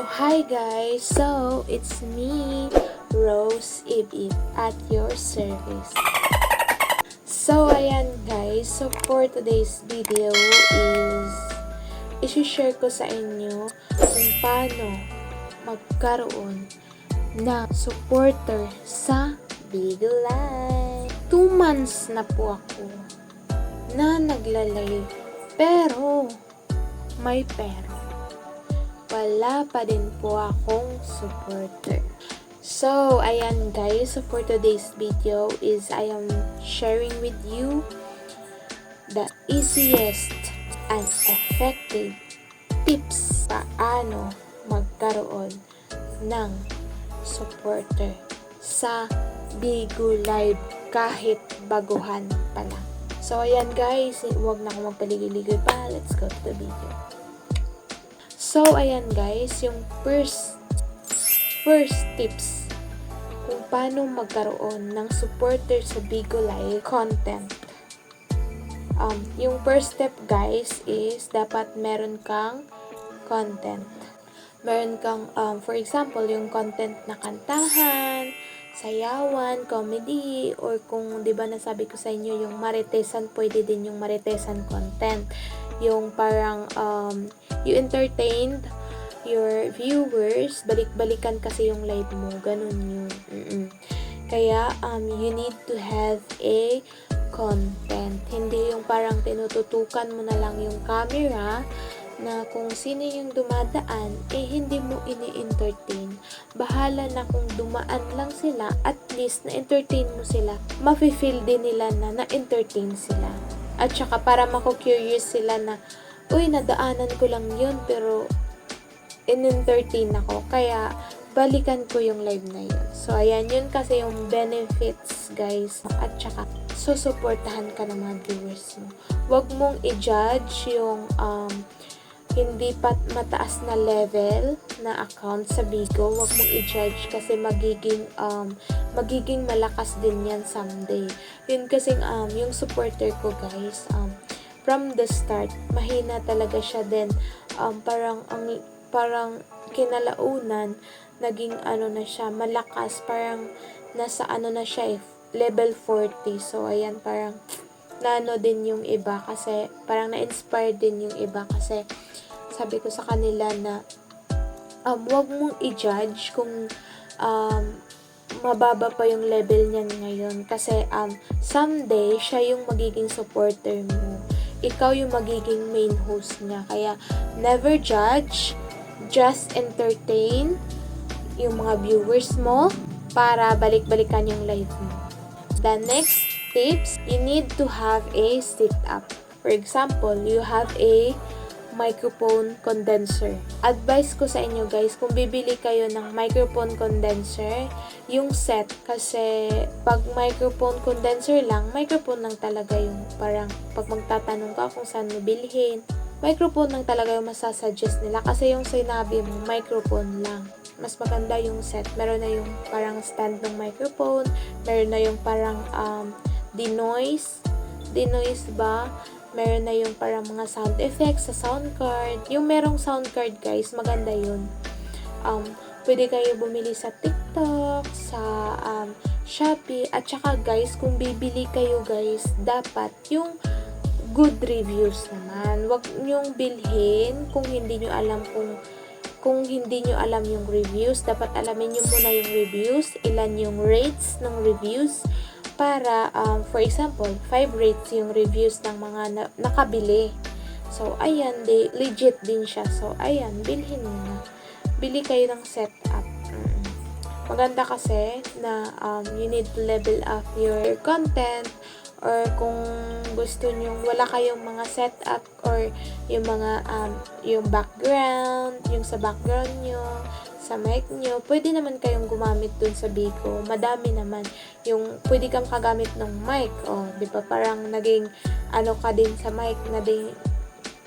Hi guys! So, it's me, Rose Ibib, at your service. So, ayan guys. So, for today's video is isi-share ko sa inyo kung paano magkaroon ng supporter sa Bigo Live. 2 months na po ako na nagla-live, pero may pera. Wala pa din po akong supporter. So, ayan guys. So, for today's video is I am sharing with you the easiest and effective tips paano magkaroon ng supporter sa Bigo Live kahit baguhan pa lang. So, ayan guys. Huwag na akong magpaligoy-ligoy pa. Let's go to the video. So, ayan guys, yung first tips kung paano magkaroon ng supporter sa Bigo Live content. Yung first step guys is dapat meron kang content. Meron kang, for example, yung content na kantahan, sayawan, comedy, or kung di ba nasabi ko sa inyo yung maritesan, pwede din yung maritesan content. Yung parang you entertained your viewers, balik-balikan kasi yung live mo, ganun yun. Kaya you need to have a content. Hindi yung parang tinututukan mo na lang yung camera na kung sino yung dumadaan, hindi mo ini-entertain. Bahala na kung dumaan lang sila, at least na-entertain mo sila. Mafe-feel din nila na na-entertain sila. At saka para mako-curious sila na, uy, nadaanan ko lang yun, pero in-entertain ako. Kaya, balikan ko yung live na yun. So, ayan, yun kasi yung benefits, guys. At saka, susuportahan ka ng mga viewers mo. Huwag mong i-judge yung hindi pa mataas na level na account sa Bigo. Huwag mong i-judge kasi magiging malakas din yan someday. Yun kasing yung supporter ko guys, from the start, mahina talaga siya din. Parang kinalaunan, naging na siya, malakas. Parang nasa na siya level 40. So, ayan, parang naano din yung iba kasi, parang na-inspire din yung iba kasi, sabi ko sa kanila na wag mong i-judge kung mababa pa yung level niyan ngayon kasi someday siya yung magiging supporter mo. Ikaw yung magiging main host niya. Kaya never judge, just entertain yung mga viewers mo para balik-balikan yung live mo. The next tips, you need to have a setup. For example, you have a microphone condenser. Advice ko sa inyo guys, kung bibili kayo ng microphone condenser, yung set, kasi pag microphone condenser lang, microphone lang talaga yung parang pag magtatanong ka kung saan mo bilhin, microphone lang talaga yung masasuggest nila kasi yung sinabi mo, microphone lang. Mas maganda yung set. Meron na yung parang stand ng microphone, meron na yung parang denoise ba? Meron na yung parang mga sound effects sa sound card. Yung merong sound card guys, maganda yun. Pwede kayo bumili sa TikTok, sa Shopee. At saka guys, kung bibili kayo guys, dapat yung good reviews naman. Huwag nyong bilhin kung hindi nyo alam yung reviews. Dapat alamin nyo muna yung reviews, ilan yung rates ng reviews. Para, for example, 5 rates yung reviews ng mga nakabili. So, ayan, legit din siya. So, ayan, bilhin mo na. Bili kayo ng setup. Maganda kasi na you need to level up your content, or kung gusto nyo, wala kayong mga setup or yung mga, yung background, yung sa background nyo, sa mic nyo, pwede naman kayong gumamit dun sa Bigo. Madami naman. Yung pwede kang kagamit ng mic. Di ba? Parang naging ka din sa mic.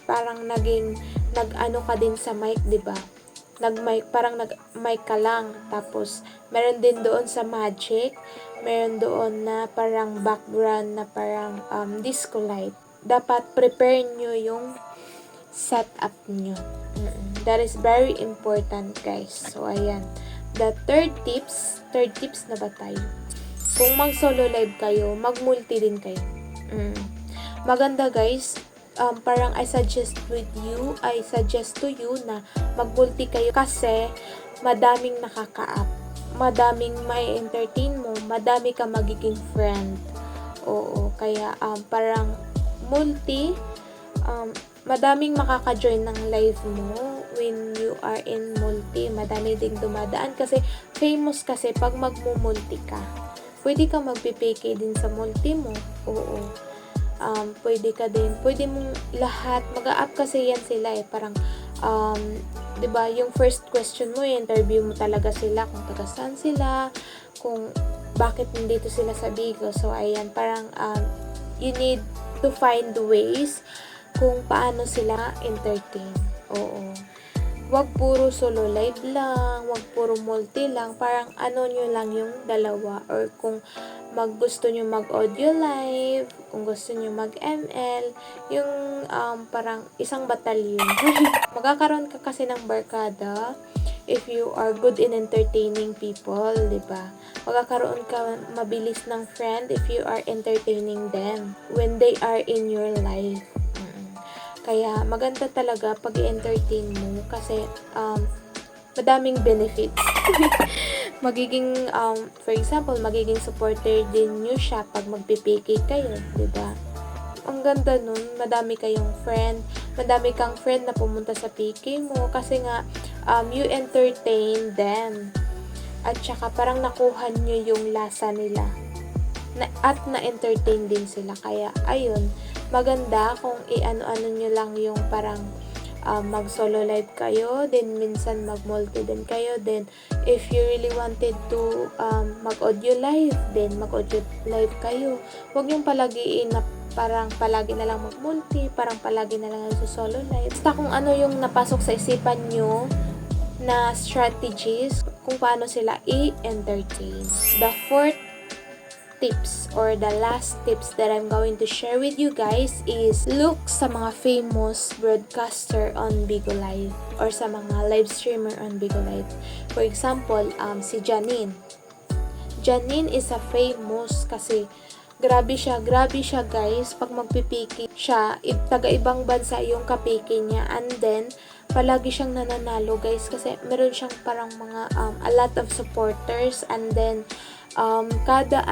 Parang naging nag-ano ka din sa mic, di ba? Parang nag-mic ka lang. Tapos, meron din doon sa Magic. Meron doon na parang background na parang disco light. Dapat prepare nyo yung setup nyo. That is very important, guys. So, ayan. The third tips na ba tayo? Kung mag-solo live kayo, mag-multi din kayo. Maganda, guys. Parang I suggest to you na mag-multi kayo kasi madaming nakaka-up. Madaming may entertain mo, madami ka magiging friend. Oo, kaya parang multi, madaming makaka-join ng live mo when you are in multi. Madami ding dumadaan kasi famous kasi pag magmumulti ka. Pwede ka magpipake din sa multi mo. Oo. Pwede mong lahat, mag-a-up kasi yan sila parang, 'di ba, yung first question mo, interview mo talaga sila kung taga saan sila, kung bakit nandito sila sa Bigo. So, ayan, parang, you need to find ways kung paano sila entertain. Oo. Wag puro solo live lang, wag puro multi lang, parang nyo lang yung dalawa, or kung gusto nyo mag-audio live, kung gusto nyo mag-ML, yung parang isang batalyon. Magkakaroon ka kasi ng barkada if you are good in entertaining people, di ba? Magkakaroon ka mabilis ng friend if you are entertaining them when they are in your life. Kaya maganda talaga pag i-entertain mo kasi madaming benefits. Magiging, for example, magiging supporter din nyo siya pag magpipiki kayo, di ba? Ang ganda nun, madami kayong friend, madami kang friend na pumunta sa PK mo kasi nga, you entertain them. At saka parang nakuha nyo yung lasa nila. At na-entertain din sila. Kaya, ayun, maganda kung i-ano-ano nyo lang yung parang mag-solo live kayo, then minsan mag-multi din kayo, then if you really wanted to mag-audio live, then mag-audio live kayo. Huwag yung palagiin na parang palagi na lang mag-multi, parang palagi na lang sa solo live. Basta kung ano yung napasok sa isipan nyo na strategies kung paano sila i-entertain. The fourth tips or the last tips that I'm going to share with you guys is look sa mga famous broadcaster on Bigo Live or sa mga live streamer on Bigo Live. For example, si Janine. Janine is a famous kasi grabe siya guys, pag magpipiki siya, taga-ibang bansa yung kapiki niya, and then palagi siyang nananalo guys kasi meron siyang parang mga a lot of supporters, and then kada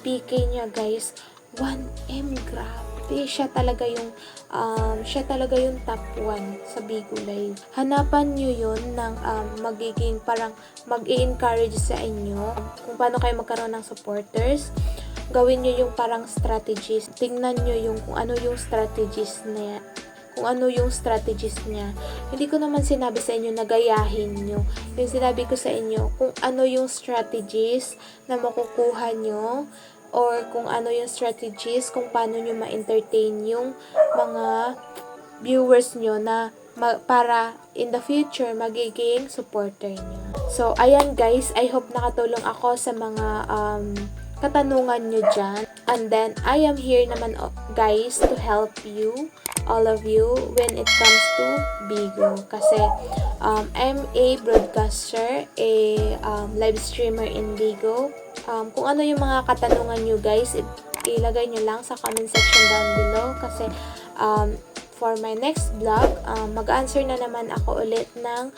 PK niya guys, 1M, grabe, siya talaga yung top 1 sa Bigo Live. Hanapan nyo yun ng magiging parang mag-i-encourage sa inyo kung paano kayo magkaroon ng supporters. Gawin nyo yung parang strategies. Tingnan nyo yung kung ano yung strategies niya. Hindi ko naman sinabi sa inyo na gayahin nyo. Yung sinabi ko sa inyo, kung ano yung strategies na makukuha nyo, or kung ano yung strategies kung paano nyo ma-entertain yung mga viewers nyo na para in the future magiging supporter nyo. So, ayan guys, I hope nakatulong ako sa mga katanungan nyo dyan. And then, I am here naman guys to help you, all of you, when it comes to Bigo. Kasi, I'm a broadcaster, a live streamer in Bigo. Kung ano yung mga katanungan nyo guys, ilagay nyo lang sa comment section down below. Kasi, for my next vlog, mag-answer na naman ako ulit ng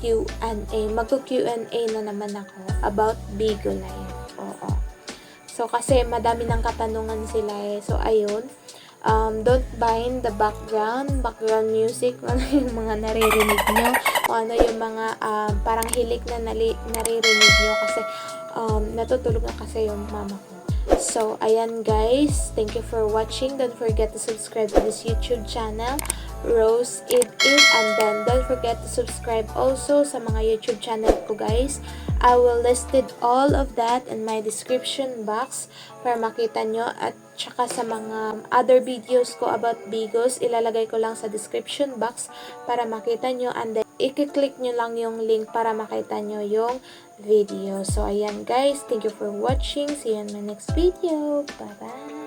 Q&A. Magko-Q&A na naman ako about Bigo Live. Oo. So, kasi madami ng katanungan sila So, ayun. Don't mind the background music, kung ano yung mga naririnig nyo, kung ano yung mga parang hilik na naririnig nyo kasi natutulog na kasi yung mama ko. So, ayan guys. Thank you for watching. Don't forget to subscribe to this YouTube channel, Rose It It. And then, don't forget to subscribe also sa mga YouTube channel ko guys. I will listed all of that in my description box para makita nyo, at saka sa mga other videos ko about Bigos, ilalagay ko lang sa description box para makita nyo, and then i-click nyo lang yung link para makita nyo yung video. So, ayan guys, thank you for watching. See you in my next video. Bye-bye!